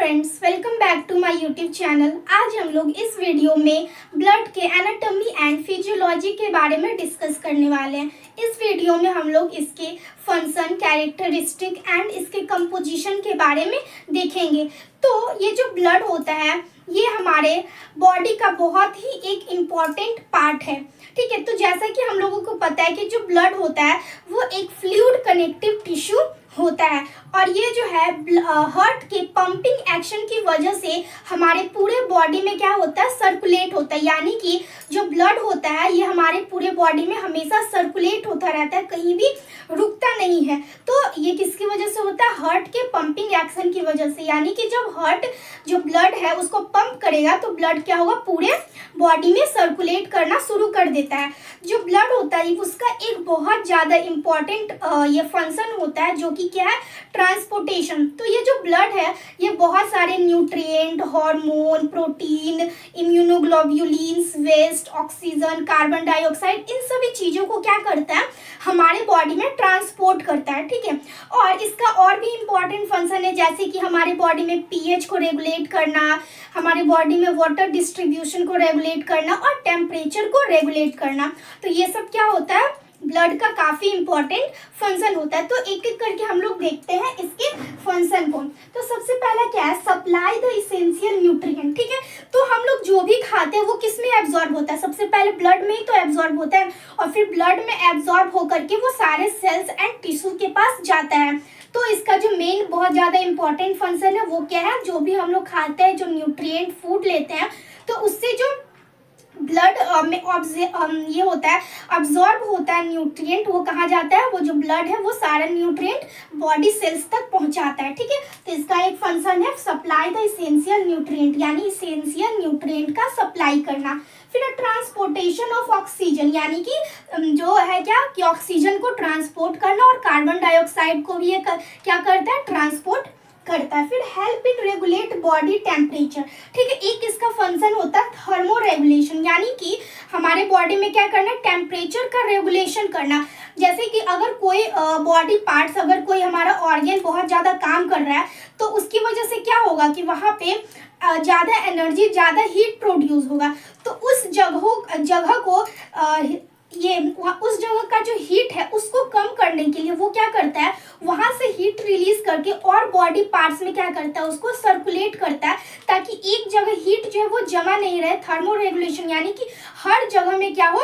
Friends, welcome back to my YouTube channel. आज हम लोग इस वीडियो में ब्लड के एनाटॉमी एंड फिजियोलॉजी के बारे में डिस्कस करने वाले हैं। इस वीडियो में हम लोग इसके फंक्शन, कैरेक्टरिस्टिक एंड इसके कंपोजिशन के बारे में देखेंगे। तो ये जो ब्लड होता है ये हमारे बॉडी का बहुत ही एक इम्पॉर्टेंट पार्ट है। ठीक है, तो जैसा कि हम लोगों को पता है कि जो ब्लड होता है वो एक फ्लूइड कनेक्टिव टिश्यू होता है और ये जो है हार्ट के पंपिंग एक्शन की वजह से हमारे पूरे बॉडी में क्या होता है, सर्कुलेट होता है। यानी कि जो ब्लड होता है ये हमारे पूरे बॉडी में हमेशा सर्कुलेट होता रहता है, कहीं भी रुकता नहीं है। तो ये किसकी वजह से होता है? हार्ट के पंपिंग एक्शन की वजह से। यानी कि जब हार्ट जो ब्लड है उसको पंप करेगा तो ब्लड क्या होगा, पूरे बॉडी में सर्कुलेट करना शुरू कर देता है। जो ब्लड होता है उसका एक बहुत ज़्यादा इम्पॉर्टेंट ये फंक्शन होता है जो कि क्या है, ट्रांसपोर्टेशन। तो ये जो ब्लड है ये बहुत सारे nutrient, hormone, protein, immunoglobulins, waste, oxygen, carbon dioxide, इन सभी चीज़ों को क्या करता है, हमारे बॉडी में ट्रांसपोर्ट करता है। ठीक है, और इसका और भी इम्पॉर्टेंट फंक्शन है जैसे कि हमारे बॉडी में पीएच को रेगुलेट करना, हमारे बॉडी में वाटर डिस्ट्रीब्यूशन को रेगुलेट करना और टेम्परेचर को रेगुलेट करना। तो ये सब क्या होता है, ब्लड का काफी इंपॉर्टेंट फंक्शन होता है। तो एक एक करके हम लोग देखते हैं इसके फंक्शन को। तो सबसे पहला क्या है, सप्लाई द इसेंशियल न्यूट्रिएंट। ठीक है, तो हम लोग जो भी खाते हैं वो किस में एब्जॉर्ब होता है, सबसे पहले ब्लड में ही तो एब्जॉर्ब होता है और फिर ब्लड में एब्जॉर्ब होकर के वो सारे सेल्स एंड टिश्यू के पास जाता है। तो इसका जो मेन बहुत ज़्यादा इंपॉर्टेंट फंक्शन है वो क्या है, जो भी हम लोग खाते हैं, जो न्यूट्रिएंट फूड लेते हैं, तो उससे जो ब्लड में ये होता है, अब्जॉर्ब होता है न्यूट्रिएंट, वो कहाँ जाता है, वो जो ब्लड है वो सारा न्यूट्रिएंट बॉडी सेल्स तक पहुंचाता है। ठीक है, तो इसका एक फंक्शन है सप्लाई द इसेंशियल न्यूट्रिएंट, यानी इसेंशियल न्यूट्रिएंट का सप्लाई करना। फिर ट्रांसपोर्टेशन ऑफ ऑक्सीजन, यानी कि जो है क्या कि ऑक्सीजन को ट्रांसपोर्ट करना और कार्बन डाइऑक्साइड को भी ये क्या करता है, ट्रांसपोर्ट करता है। फिर help in regulate body temperature. ठीक है, एक इसका फंक्शन होता है थर्मो रेगुलेशन, यानी कि हमारे बॉडी में क्या करना है, टेम्परेचर का रेगुलेशन करना। जैसे कि अगर कोई बॉडी पार्ट्स, अगर कोई हमारा ऑर्गन बहुत ज़्यादा काम कर रहा है तो उसकी वजह से क्या होगा कि वहाँ पे ज़्यादा एनर्जी, ज़्यादा हीट प्रोड्यूस होगा। तो उस जगह को ये उस जगह का जो हीट है उसको कम करने के लिए वो क्या करता है, वहां से हीट रिलीज करके और बॉडी पार्ट्स में क्या करता है, उसको सर्कुलेट करता है ताकि एक जगह हीट जो है वो जमा नहीं रहे। थर्मो रेगुलेशन यानी कि हर जगह में क्या हो,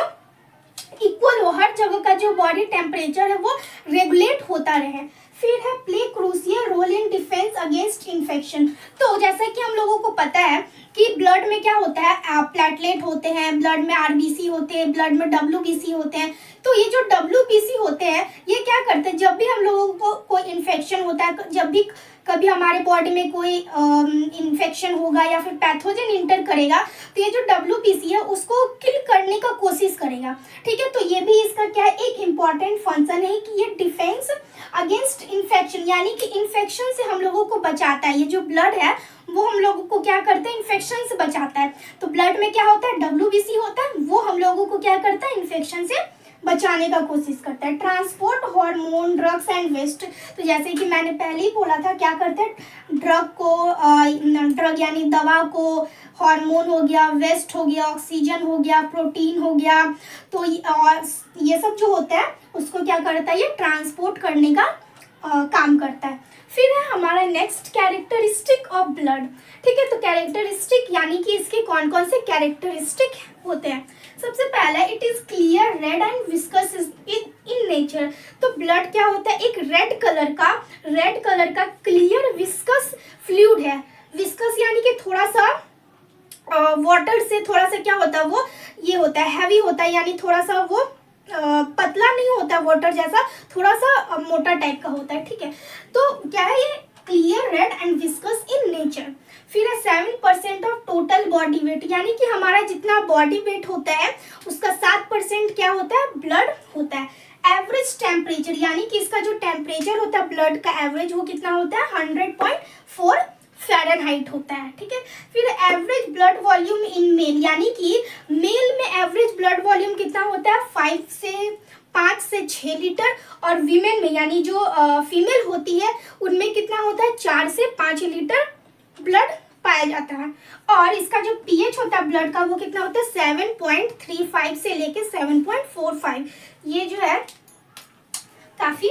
इक्वल हो, हर जगह का जो बॉडी टेम्परेचर है वो रेगुलेट होता रहे। फिर है play crucial role in defence against infection. तो जैसा कि हम लोगों को पता है कि ब्लड में क्या होता है, प्लेटलेट होते हैं, ब्लड में आरबीसी होते हैं, ब्लड में डब्ल्यूबीसी होते हैं। तो ये जो डब्ल्यूबीसी होते हैं ये क्या करते हैं, जब भी हम लोगों को कोई इन्फेक्शन होता है, जब भी कभी हमारे बॉडी में कोई इन्फेक्शन होगा या फिर पैथोजन इंटर करेगा तो ये जो डब्ल्यूबीसी है उसको किल करने का कोशिश करेगा। ठीक है, तो ये भी इसका क्या है, एक इम्पॉर्टेंट फंक्शन है कि ये डिफेंस अगेंस्ट इन्फेक्शन, यानी कि इन्फेक्शन से हम लोगों को बचाता है। ये जो ब्लड है वो हम लोगों को क्या करता है, इन्फेक्शन से बचाता है। तो ब्लड में क्या होता है, डब्ल्यूबीसी होता है, वो हम लोगों को क्या करता है, इन्फेक्शन से बचाने का कोशिश करता है। Transport hormone, drugs and waste. तो जैसे कि मैंने पहले ही बोला था, क्या करते हैं, ड्रग यानी दवा को, हार्मोन हो गया, वेस्ट हो गया, ऑक्सीजन हो गया, प्रोटीन हो गया, तो ये सब जो होता है उसको क्या करता है, ये ट्रांसपोर्ट करने का काम करता है। फिर है हमारा नेक्स्ट कैरेक्टरिस्टिक ऑफ ब्लड। ठीक है, तो कैरेक्टरिस्टिक यानी कि इसके कौन कौन से कैरेक्टरिस्टिक होते हैं। सबसे पहला, it is clear, red and viscous in nature. तो ब्लड क्या होता है, एक रेड कलर का क्लियर विस्कस फ्लूइड है। विस्कस यानी कि थोड़ा सा वाटर से थोड़ा सा क्या होता है, वो ये होता है, हैवी होता है, यानी थोड़ा सा वो पतला नहीं होता वाटर जैसा, थोड़ा सा मोटा टाइप का होता है। ठीक है, तो क्या है, ये clear, red and viscous in nature. फिर है 7% ऑफ टोटल बॉडी वेट, यानी कि हमारा जितना बॉडी वेट होता है उसका 7% क्या होता है, ब्लड होता है। एवरेज टेम्परेचर, यानी कि इसका जो टेम्परेचर होता है ब्लड का एवरेज, वो कितना होता है, 100.4 फ़ारेनहाइट होता है। ठीक है, फिर average blood volume in male, यानी कि मेल में एवरेज ब्लड वॉल्यूम कितना होता है, 5 से 6 लीटर, और वीमेन में यानी जो फीमेल होती है उनमें कितना होता है, 4 से 5 लीटर ब्लड पाया जाता है। और इसका जो पीएच होता है ब्लड का वो कितना होता है 7.35 से लेके 7.45। ये जो है काफी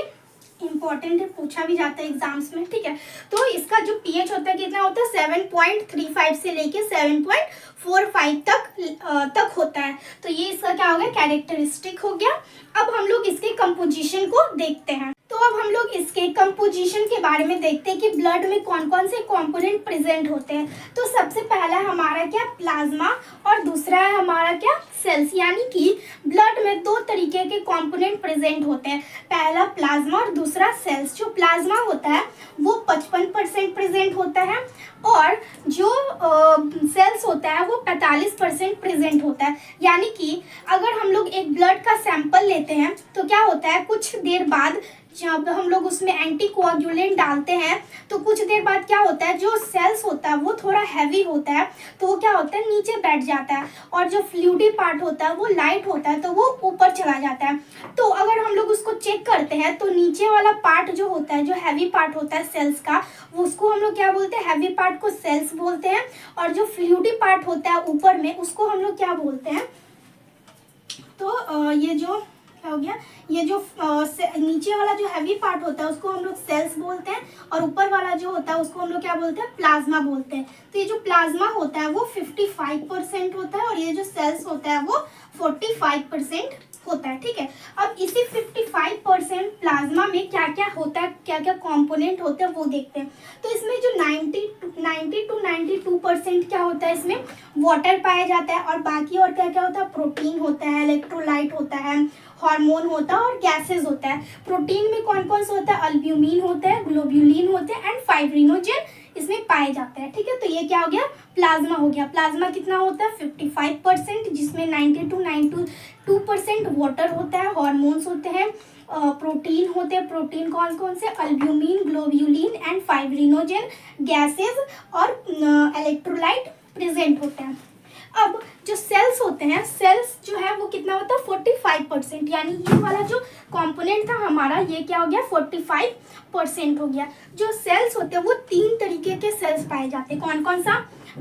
इम्पोर्टेंट है, पूछा भी जाता है एग्जाम्स में, ठीक है। तो इसका जो पीएच होता है कितना होता है 7.35 से लेके 7.45 तक होता है। तो ये इसका क्या हो गया कैरेक्टरिस्टिक हो गया। अब हम लोग इसके कंपोजिशन को देखते हैं। तो अब हम लोग इसके कंपोजिशन के बारे में देखते हैं कि ब्लड में कौन कौन से कंपोनेंट प्रेजेंट होते हैं। तो सबसे पहला हमारा क्या प्लाज्मा और दूसरा है हमारा क्या सेल्स, यानी कि ब्लड में दो तरीके के कंपोनेंट प्रेजेंट होते हैं, पहला प्लाज्मा और दूसरा सेल्स। जो प्लाज्मा होता है वो 55% प्रेजेंट होता है और जो सेल्स होता है वो 45% प्रेजेंट होता है। यानी कि अगर हम लोग एक ब्लड का सैंपल लेते हैं तो क्या होता है कुछ देर बाद जब हम लोग उसमें एंटीकोआगुलेंट डालते हैं तो कुछ देर बाद क्या होता है जो सेल्स होता है वो थोड़ा हैवी होता है, तो वो क्या होता है नीचे बैठ जाता है, और जो फ्लूइडी पार्ट होता है वो लाइट होता है तो वो ऊपर चला जाता है। तो अगर हम लोग उसको चेक करते हैं तो नीचे वाला पार्ट जो होता है, जो हैवी पार्ट होता है सेल्स का, वो उसको हम लोग क्या बोलते हैं हैवी पार्ट को सेल्स बोलते हैं, और जो फ्लूइडी पार्ट होता है ऊपर में उसको हम लोग क्या बोलते हैं, तो ये जो क्या हो गया, ये जो नीचे वाला जो हैवी पार्ट होता है उसको हम लोग सेल्स बोलते हैं, और ऊपर वाला जो होता है उसको हम लोग क्या बोलते हैं प्लाज्मा बोलते हैं। तो ये जो प्लाज्मा होता है वो 55% होता है और ये जो सेल्स होता है वो 45% होता है, ठीक है। अब इसी 55% प्लाज्मा में क्या क्या होता है, क्या क्या कंपोनेंट होते हैं वो देखते हैं। तो इसमें जो 90 to 92% क्या होता है, इसमें वाटर पाया जाता है, और बाकी और क्या क्या होता है प्रोटीन होता है, इलेक्ट्रोलाइट होता है, हार्मोन होता है और गैसेस होता है। प्रोटीन में कौन कौन सा होता है, अल्ब्यूमिन होता है, ग्लोब्यूलिन होते हैं एंड फाइब्रिनोजेन इसमें पाए जाते हैं, ठीक है। तो ये क्या हो गया प्लाज्मा हो गया। प्लाज्मा कितना होता है 55%, जिसमें 90 to 92% वाटर होता है, हार्मोन्स होते हैं, प्रोटीन होते हैं। प्रोटीन कौन कौन से, albumin, globulin and fibrinogen, gases और इलेक्ट्रोलाइट प्रेजेंट होते हैं। अब जो सेल्स होते हैं, सेल्स जो है वो कितना होता है 45%, यानी ये वाला जो कंपोनेंट था हमारा ये क्या हो गया 45% हो गया। जो सेल्स होते हैं वो 3 तरीके के सेल्स पाए जाते हैं, कौन कौन सा,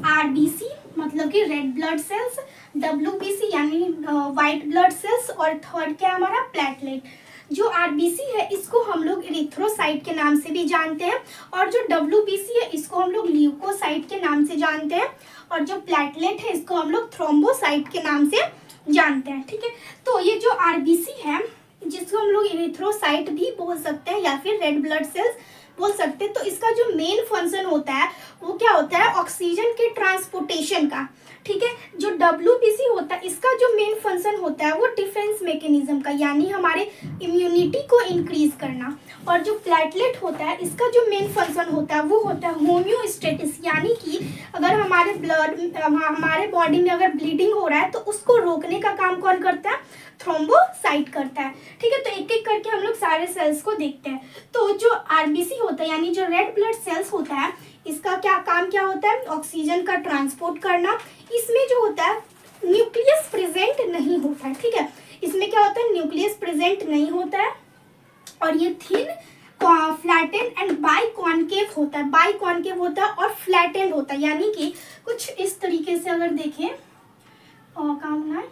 आरबीसी मतलब कि रेड ब्लड सेल्स, डब्ल्यूबीसी यानी वाइट ब्लड सेल्स, और थर्ड क्या हमारा प्लेटलेट। जो आरबीसी है इसको हम लोग इरिथ्रोसाइट के नाम से भी जानते हैं, और जो डब्ल्यूबीसी है इसको हम लोग ल्यूकोसाइट के नाम से जानते हैं, और जो प्लेटलेट है इसको हम लोग थ्रोम्बोसाइट के नाम से जानते हैं, ठीक है। तो ये जो आरबीसी है जिसको हम लोग इरिथ्रोसाइट भी बोल सकते हैं या फिर रेड ब्लड सेल्स बोल सकते हैं, तो इसका जो मेन फंक्शन होता है वो क्या होता है ऑक्सीजन के ट्रांसपोर्टेशन का, ठीक है। जो डब्ल्यूबीसी होता है इसका जो मेन फंक्शन होता है वो डिफेंस मैकेनिज्म का, यानी हमारे इम्यूनिटी को इंक्रीज करना। और जो प्लेटलेट होता है इसका जो मेन फंक्शन होता है वो होता है होम्योस्टेटिस, यानी कि अगर हमारे बॉडी में अगर ब्लीडिंग हो रहा है तो उसको रोकने का काम कौन करता है, थ्रोम्बोसाइट करता है, ठीक है। तो एक एक करके हम लोग सारे सेल्स को देखते हैं। तो जो आरबीसी होता है यानी जो रेड ब्लड सेल्स होता है इसका क्या काम क्या होता है, ऑक्सीजन का ट्रांसपोर्ट करना। इसमें जो होता है न्यूक्लियस प्रेजेंट नहीं होता है, ठीक है। इसमें क्या होता है न्यूक्लियस प्रेजेंट नहीं होता है, और ये थिन फ्लैटेंड एंड बाइकॉन्केव होता है। बाइकॉन्केव होता है और फ्लैटेंड होता है, यानी कि कुछ इस तरीके से अगर देखें और काम ना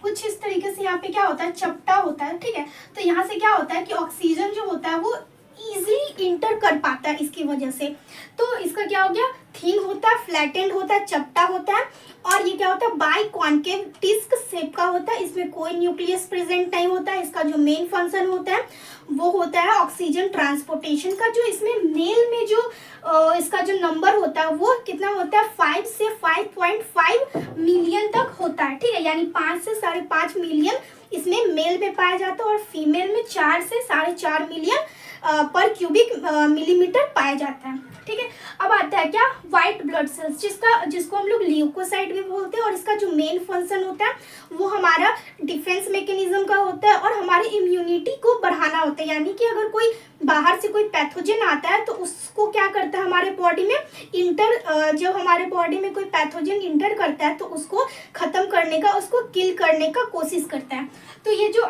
कुछ इस तरीके से यहाँ पे क्या होता है चपटा होता है, ठीक है। तो यहाँ से क्या होता है कि ऑक्सीजन जो होता है वो इजीली इंटर कर पाता है इसकी वजह से। तो इसका क्या हो गया थिन होता है, फ्लैटेंड होता है, चपटा होता है, और ये क्या होता है बाइकॉन्केव डिस्क शेप का होता है। इसमें कोई न्यूक्लियस प्रेजेंट नहीं होता है। इसका जो मेन फंक्शन होता है वो होता है ऑक्सीजन ट्रांसपोर्टेशन का। जो इसमें मेल में जो इसका जो नंबर होता है वो कितना होता है 5 से 5.5 मिलियन तक होता है, ठीक है। यानी 5 से 5.5 मिलियन इसमें मेल में पाया जाता है, और फीमेल में 4 से 4.5 मिलियन पर क्यूबिक मिलीमीटर पाया जाता है। ठीक है। अब आता है क्या, व्हाइट ब्लड सेल्स, जिसको हम लोग ल्यूकोसाइट भी बोलते हैं, और इसका जो मेन फंक्शन होता है वो हमारा डिफेंस मैकेनिज्म का होता है और हमारी इम्यूनिटी को बढ़ाना होता है। यानी कि अगर कोई बाहर से कोई पैथोजन आता है तो उसको क्या करता है हमारे बॉडी में जब हमारे बॉडी में कोई पैथोजन इंटर करता है तो उसको खत्म करने का, उसको किल करने का कोशिश करता है। तो ये जो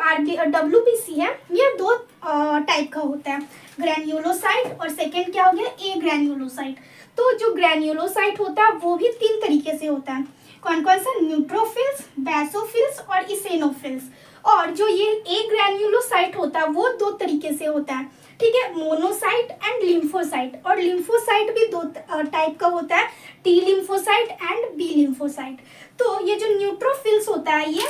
WBC है ये दो टाइप का होता है, ग्रैन्युलोसाइट और सेकेंड क्या हो गया, ए ग्रैन्युलोसाइट। तो जो ग्रैन्युलोसाइट होता है वो भी 3 तरीके से होता है। कौन कौन सा, न्यूट्रोफिल्स, बेसोफिल्स और इसेनोफिल्स। और जो ये ए ग्रैन्युलोसाइट होता है वो 2 तरीके से होता है, ठीक है, मोनोसाइट एंड लिम्फोसाइट। और लिम्फोसाइट भी 2 टाइप का होता है, T lymphocyte and B lymphocyte. तो ये जो न्यूट्रोफिल्स होता है ये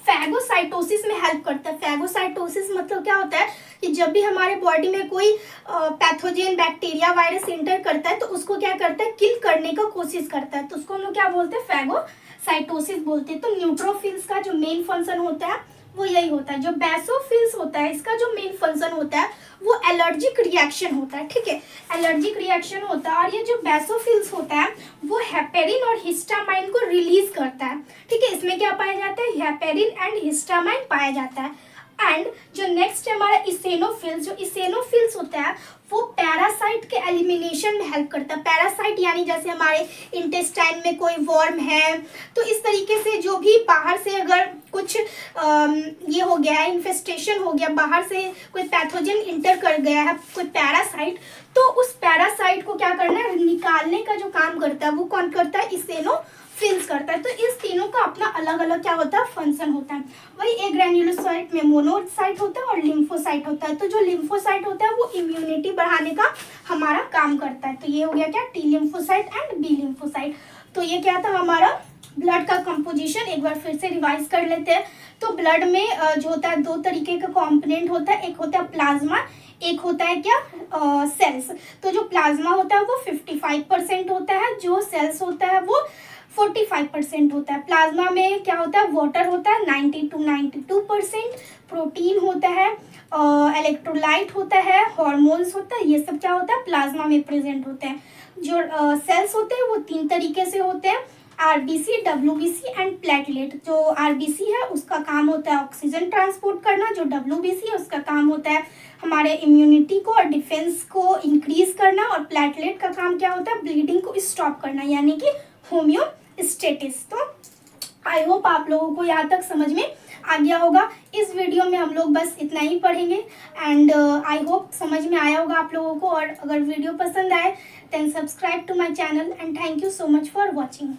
फैगोसाइटोसिस में हेल्प करता है। फैगोसाइटोसिस मतलब क्या होता है कि जब भी हमारे बॉडी में कोई पैथोजन, बैक्टीरिया, वायरस एंटर करता है तो उसको क्या करता है, किल करने का कोशिश करता है, तो उसको हम लोग क्या बोलते हैं, फैगोसाइटोसिस बोलते हैं। तो न्यूट्रोफिल्स का जो मेन फंक्शन होता है वो यही होता है। जो बेसोफिल्स होता है इसका जो मेन फंक्शन होता है वो एलर्जिक रिएक्शन होता है, ठीक है, एलर्जिक रिएक्शन होता है। और ये जो बेसोफिल्स होता है वो हेपेरिन और हिस्टामाइन को रिलीज करता है, ठीक है। इसमें क्या पाया जाता है, हेपेरिन एंड हिस्टामाइन पाया जाता है। एंड जो नेक्स्ट है हमारा इसेनोफिल्स, जो इसेनोफिल्स होता है वो पैरासाइट के एलिमिनेशन में हेल्प करता है। पैरासाइट यानी जैसे हमारे इंटेस्टाइन में कोई वर्म है, तो इस तरीके से जो भी बाहर से अगर कुछ ये हो गया है, इन्फेस्टेशन हो गया, बाहर से कोई पैथोजन इंटर कर गया है कोई पैरासाइट, तो उस पैरासाइट को क्या करना है, निकालने का जो काम करता है वो कौन करता है, इसेनोफिल्स करता है। तो इस तीनों का अपना अलग अलग क्या होता है, फंक्शन होता है। वही ए ग्रैन्युलोसाइट में मोनोसाइट होता है और लिम्फोसाइट होता है। तो जो लिम्फोसाइट होता है वो इम्यूनिटी बढ़ाने का हमारा काम करता है। तो ये हो गया क्या, T lymphocyte and B lymphocyte. तो ये क्या था हमारा ब्लड का कंपोजिशन, एक बार फिर से रिवाइज कर लेते हैं। तो ब्लड में जो होता है 2 तरीके का कंपोनेंट होता है, एक होता है प्लाज्मा, एक होता है क्या, सेल्स। तो जो प्लाज्मा होता है वो 55% होता है, जो सेल्स होता है वो 45% होता है। प्लाज्मा में क्या होता है, वाटर होता है 90 to 92%, प्रोटीन होता है, इलेक्ट्रोलाइट होता है, हार्मोन्स होता है, ये सब क्या होता है प्लाज्मा में प्रेजेंट होते हैं। जो सेल्स होते हैं वो 3 तरीके से होते हैं, RBC, WBC एंड प्लेटलेट। जो RBC है उसका काम होता है ऑक्सीजन ट्रांसपोर्ट करना, जो WBC है उसका काम होता है हमारे इम्यूनिटी को और डिफेंस को इंक्रीज करना, और प्लेटलेट का काम क्या होता है, ब्लीडिंग को स्टॉप करना, यानी कि होम्योस्टेटिस। तो आई होप आप लोगों को यहाँ तक समझ में आ गया होगा। इस वीडियो में हम लोग बस इतना ही पढ़ेंगे एंड आई होप समझ में आया होगा आप लोगों को। और अगर वीडियो पसंद आए then subscribe to my channel and thank you so much for watching.